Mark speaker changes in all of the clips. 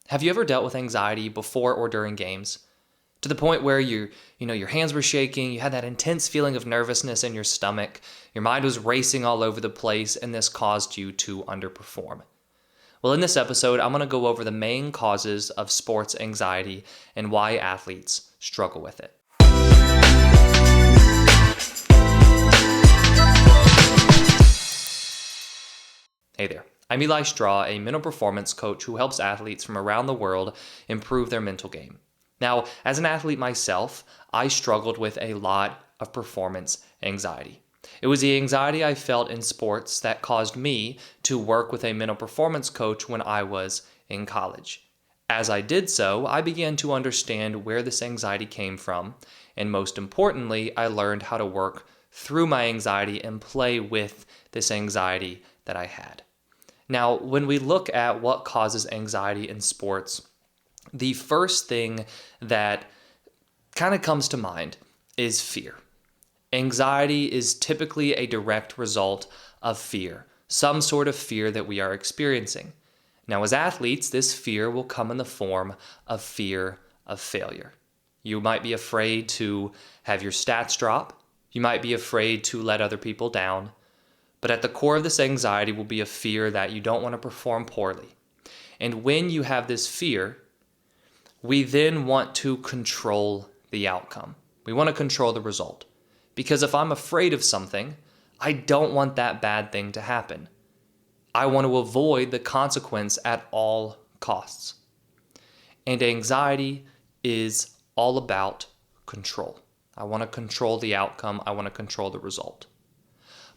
Speaker 1: Have you ever dealt with anxiety before or during games? To the point where your hands were shaking, you had that intense feeling of nervousness in your stomach, your mind was racing all over the place, and this caused you to underperform. Well, in this episode, I'm going to go over the main causes of sports anxiety and why athletes struggle with it. Hey there, I'm Eli Straw, a mental performance coach who helps athletes from around the world improve their mental game. Now, as an athlete myself, I struggled with a lot of performance anxiety. It was the anxiety I felt in sports that caused me to work with a mental performance coach when I was in college. As I did so, I began to understand where this anxiety came from, and most importantly, I learned how to work through my anxiety and play with this anxiety that I had. Now, when we look at what causes anxiety in sports, the first thing that kind of comes to mind is fear. Anxiety is typically a direct result of fear, some sort of fear that we are experiencing. Now, as athletes, this fear will come in the form of fear of failure. You might be afraid to have your stats drop. You might be afraid to let other people down. But at the core of this anxiety will be a fear that you don't want to perform poorly. And when you have this fear, we then want to control the outcome. We want to control the result. Because if I'm afraid of something, I don't want that bad thing to happen. I want to avoid the consequence at all costs. And anxiety is all about control. I want to control the outcome. I want to control the result.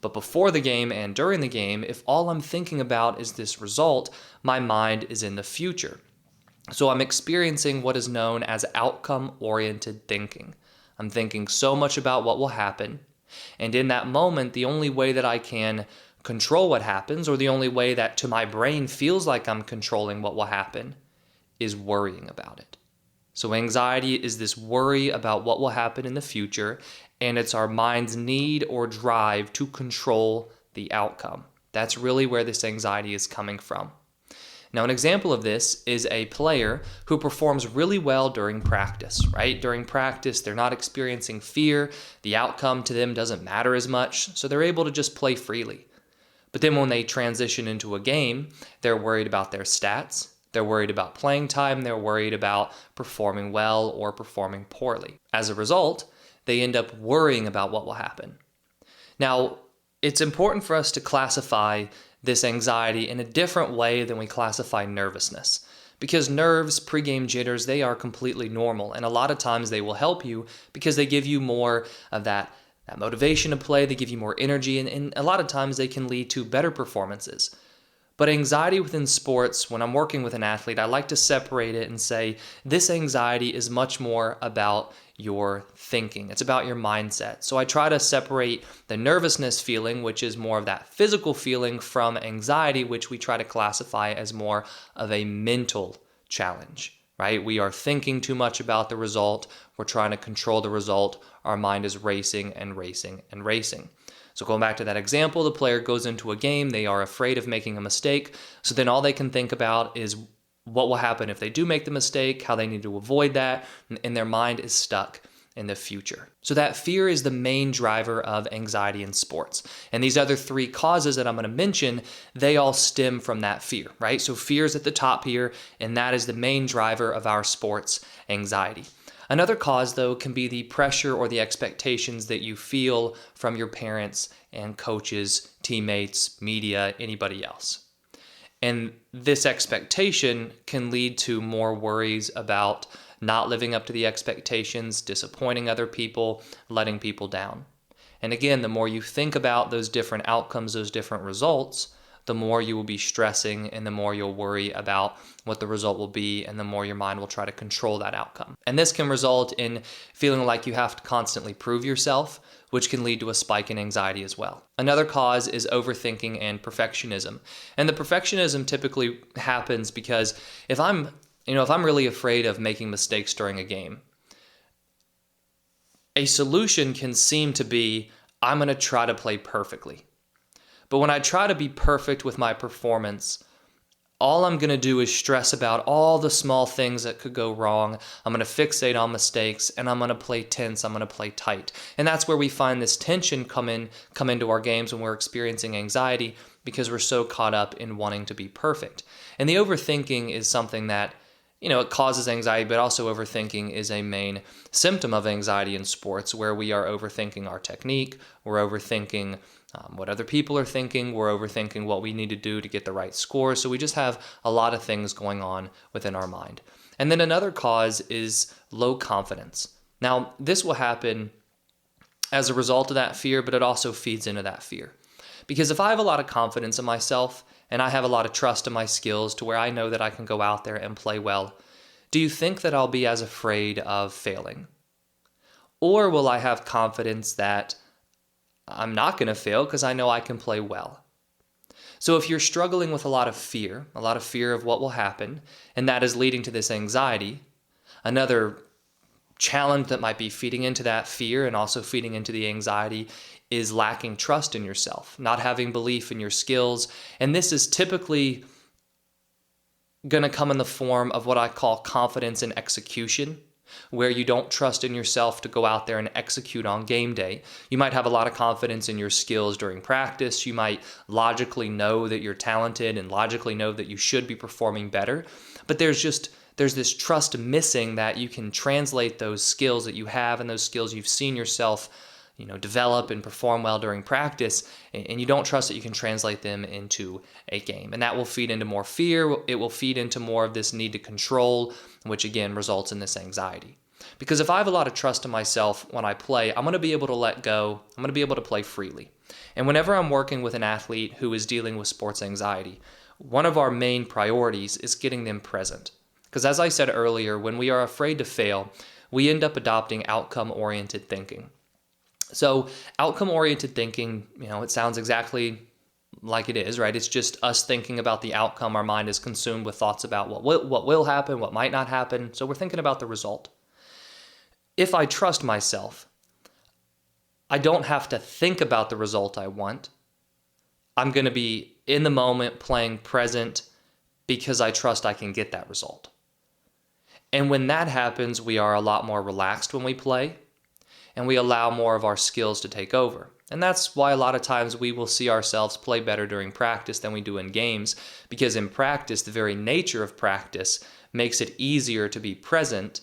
Speaker 1: But before the game and during the game, if all I'm thinking about is this result, my mind is in the future. So I'm experiencing what is known as outcome-oriented thinking. I'm thinking so much about what will happen, and in that moment, the only way that I can control what happens, or the only way that to my brain feels like I'm controlling what will happen, is worrying about it. So anxiety is this worry about what will happen in the future, and it's our mind's need or drive to control the outcome. That's really where this anxiety is coming from. Now, an example of this is a player who performs really well during practice, right? During practice, they're not experiencing fear. The outcome to them doesn't matter as much, so they're able to just play freely. But then when they transition into a game, they're worried about their stats. They're worried about playing time. They're worried about performing well or performing poorly. As a result, they end up worrying about what will happen. Now, it's important for us to classify this anxiety in a different way than we classify nervousness. Because nerves, pregame jitters, they are completely normal. And a lot of times they will help you because they give you more of that motivation to play. They give you more energy. And a lot of times they can lead to better performances. But anxiety within sports, when I'm working with an athlete, I like to separate it and say, this anxiety is much more about your thinking. It's about your mindset. So I try to separate the nervousness feeling, which is more of that physical feeling, from anxiety, which we try to classify as more of a mental challenge, right? We are thinking too much about the result. We're trying to control the result. Our mind is racing and racing and racing. So going back to that example, the player goes into a game, they are afraid of making a mistake. So then all they can think about is what will happen if they do make the mistake, how they need to avoid that, and their mind is stuck in the future. So that fear is the main driver of anxiety in sports. And these other three causes that I'm going to mention, they all stem from that fear, right? So fear is at the top here, and that is the main driver of our sports anxiety. Another cause, though, can be the pressure or the expectations that you feel from your parents and coaches, teammates, media, anybody else. And this expectation can lead to more worries about not living up to the expectations, disappointing other people, letting people down. And again, the more you think about those different outcomes, those different results, the more you will be stressing and the more you'll worry about what the result will be, and the more your mind will try to control that outcome. And this can result in feeling like you have to constantly prove yourself, which can lead to a spike in anxiety as well. Another cause is overthinking and perfectionism. And the perfectionism typically happens because if I'm really afraid of making mistakes during a game, a solution can seem to be, I'm going to try to play perfectly. But when I try to be perfect with my performance, all I'm going to do is stress about all the small things that could go wrong. I'm going to fixate on mistakes, and I'm going to play tense. I'm going to play tight. And that's where we find this tension come into our games when we're experiencing anxiety, because we're so caught up in wanting to be perfect. And the overthinking is something that, it causes anxiety, but also overthinking is a main symptom of anxiety in sports, where we are overthinking our technique, we're overthinking what other people are thinking, we're overthinking what we need to do to get the right score. So we just have a lot of things going on within our mind. And then another cause is low confidence. Now, this will happen as a result of that fear, but it also feeds into that fear. Because if I have a lot of confidence in myself, and I have a lot of trust in my skills to where I know that I can go out there and play well, do you think that I'll be as afraid of failing? Or will I have confidence that I'm not going to fail because I know I can play well? So if you're struggling with a lot of fear of what will happen, and that is leading to this anxiety, another challenge that might be feeding into that fear and also feeding into the anxiety is lacking trust in yourself, not having belief in your skills. And this is typically going to come in the form of what I call confidence in execution, where you don't trust in yourself to go out there and execute on game day. You might have a lot of confidence in your skills during practice. You might logically know that you're talented and logically know that you should be performing better. But there's this trust missing that you can translate those skills that you have and those skills you've seen yourself develop and perform well during practice, and you don't trust that you can translate them into a game. And that will feed into more fear. It will feed into more of this need to control, which again results in this anxiety. Because if I have a lot of trust in myself when I play, I'm going to be able to let go. I'm going to be able to play freely. And whenever I'm working with an athlete who is dealing with sports anxiety, one of our main priorities is getting them present. Because as I said earlier, when we are afraid to fail, we end up adopting outcome-oriented thinking. So outcome-oriented thinking, it sounds exactly like it is, right? It's just us thinking about the outcome. Our mind is consumed with thoughts about what will happen, what might not happen. So we're thinking about the result. If I trust myself, I don't have to think about the result I want. I'm going to be in the moment, playing present, because I trust I can get that result. And when that happens, we are a lot more relaxed when we play, and we allow more of our skills to take over. And that's why a lot of times we will see ourselves play better during practice than we do in games, because in practice, the very nature of practice makes it easier to be present,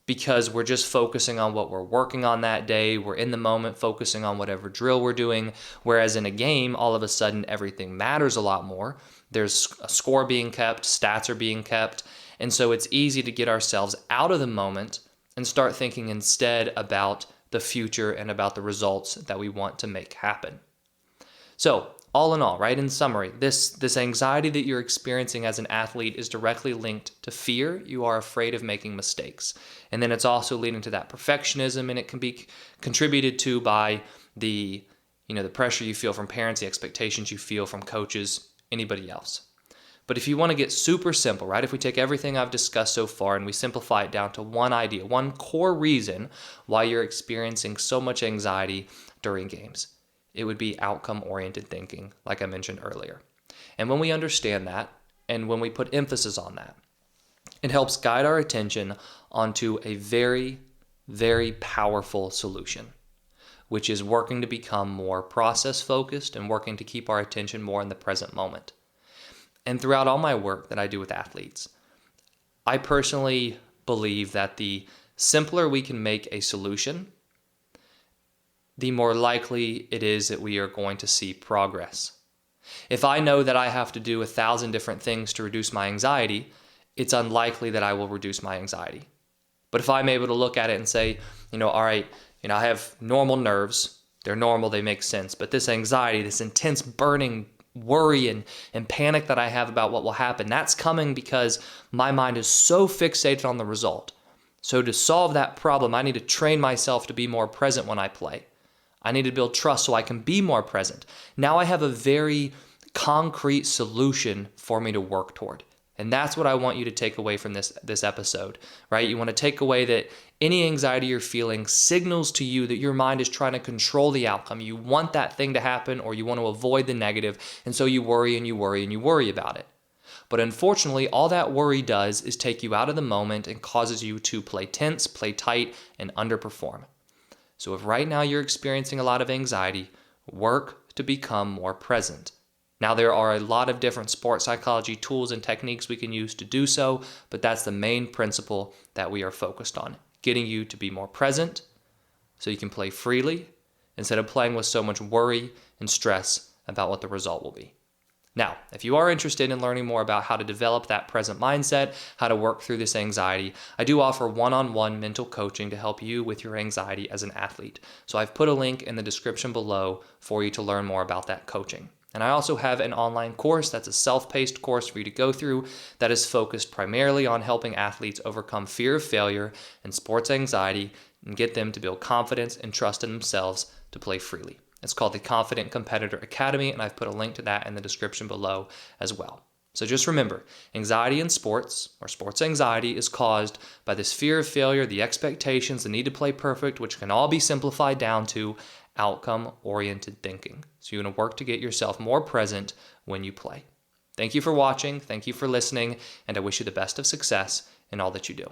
Speaker 1: because we're just focusing on what we're working on that day. We're in the moment focusing on whatever drill we're doing. Whereas in a game, all of a sudden, everything matters a lot more. There's a score being kept, stats are being kept. And so it's easy to get ourselves out of the moment and start thinking instead about the future and about the results that we want to make happen. So all in all, right, in summary, this anxiety that you're experiencing as an athlete is directly linked to fear. You are afraid of making mistakes. And then it's also leading to that perfectionism, and it can be contributed to by the pressure you feel from parents, the expectations you feel from coaches, anybody else. But if you want to get super simple, right, if we take everything I've discussed so far and we simplify it down to one idea, one core reason why you're experiencing so much anxiety during games, it would be outcome-oriented thinking, like I mentioned earlier. And when we understand that, and when we put emphasis on that, it helps guide our attention onto a very, very powerful solution, which is working to become more process-focused and working to keep our attention more in the present moment. And throughout all my work that I do with athletes, I personally believe that the simpler we can make a solution, the more likely it is that we are going to see progress. If I know that I have to do 1,000 different things to reduce my anxiety, it's unlikely that I will reduce my anxiety. But if I'm able to look at it and say, all right, I have normal nerves, they're normal, they make sense, but this anxiety, this intense burning worry and panic that I have about what will happen, that's coming because my mind is so fixated on the result. So to solve that problem, I need to train myself to be more present when I play. I need to build trust so I can be more present. Now I have a very concrete solution for me to work toward. And that's what I want you to take away from this episode, right? You want to take away that any anxiety you're feeling signals to you that your mind is trying to control the outcome. You want that thing to happen, or you want to avoid the negative, and so you worry and you worry and you worry about it. But unfortunately, all that worry does is take you out of the moment and causes you to play tense, play tight, and underperform. So if right now you're experiencing a lot of anxiety, work to become more present. Now, there are a lot of different sports psychology tools and techniques we can use to do so, but that's the main principle that we are focused on, getting you to be more present so you can play freely instead of playing with so much worry and stress about what the result will be. Now, if you are interested in learning more about how to develop that present mindset, how to work through this anxiety, I do offer one-on-one mental coaching to help you with your anxiety as an athlete. So I've put a link in the description below for you to learn more about that coaching. And I also have an online course that's a self-paced course for you to go through that is focused primarily on helping athletes overcome fear of failure and sports anxiety and get them to build confidence and trust in themselves to play freely. It's called the Confident Competitor Academy, and I've put a link to that in the description below as well. So just remember, anxiety in sports, or sports anxiety, is caused by this fear of failure, the expectations, the need to play perfect, which can all be simplified down to outcome-oriented thinking. So you're going to work to get yourself more present when you play. Thank you for watching. Thank you for listening. And I wish you the best of success in all that you do.